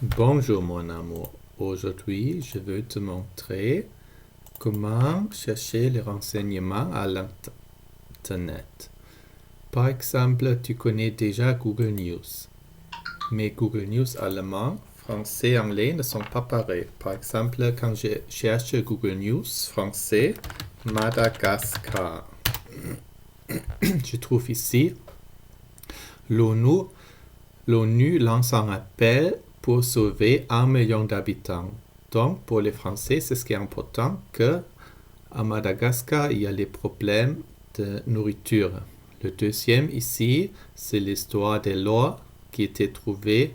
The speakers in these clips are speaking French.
Bonjour mon amour, aujourd'hui je veux te montrer comment chercher les renseignements à l'internet. Par exemple, tu connais déjà Google News, mais Google News allemand, français, anglais ne sont pas pareils. Par exemple, quand je cherche Google News français, Madagascar, je trouve ici l'ONU lance un appel pour sauver 1 million d'habitants. Donc, pour les Français, c'est ce qui est important que à Madagascar, il y a les problèmes de nourriture. Le deuxième ici, c'est l'histoire de l'or qui était trouvée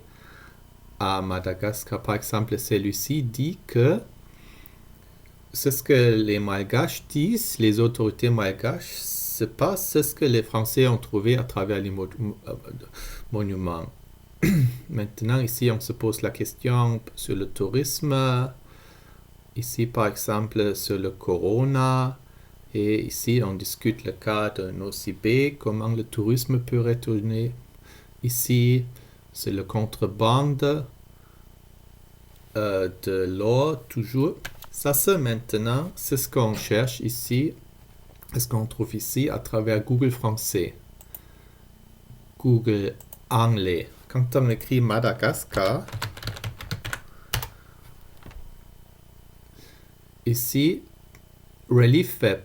à Madagascar. Par exemple, celui-ci dit que c'est ce que les Malgaches disent, les autorités malgaches, c'est pas ce que les Français ont trouvé à travers les monuments. Maintenant, ici, on se pose la question sur le tourisme. Ici, par exemple, sur le corona. Et ici, on discute le cas de Nosy Be, comment le tourisme peut retourner. Ici, c'est le contrebande de l'or, toujours. Ça, c'est maintenant, c'est ce qu'on cherche ici, ce qu'on trouve ici à travers Google français, Google anglais. Quand on écrit Madagascar, ici, Relief Web.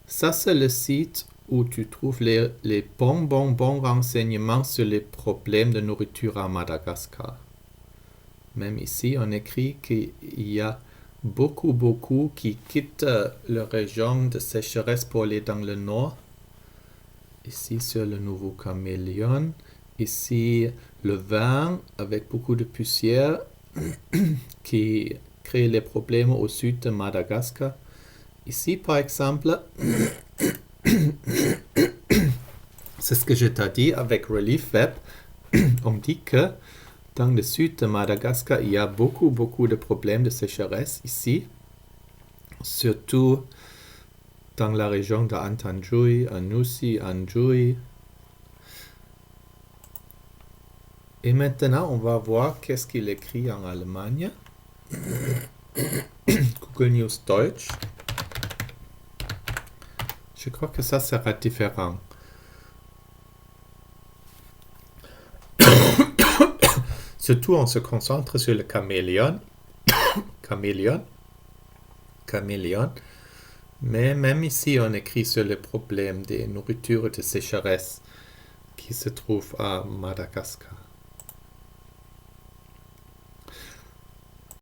Ça, c'est le site où tu trouves les bons renseignements sur les problèmes de nourriture à Madagascar. Même ici, on écrit qu'il y a beaucoup qui quittent la région de sécheresse pour aller dans le nord. Ici, sur le nouveau caméléon. Ici, le vin avec beaucoup de poussière qui crée les problèmes au sud de Madagascar. Ici, par exemple, c'est ce que je t'ai dit avec Relief Web. On dit que dans le sud de Madagascar, il y a beaucoup de problèmes de sécheresse ici, surtout dans la région d'Antanjoy, Anousi, Anjoy. Et maintenant, on va voir qu'est-ce qu'il écrit en Allemagne. Google News Deutsch. Je crois que ça sera différent. Surtout, on se concentre sur le caméléon. Mais même ici, on écrit sur le problème des nourritures de sécheresse qui se trouvent à Madagascar.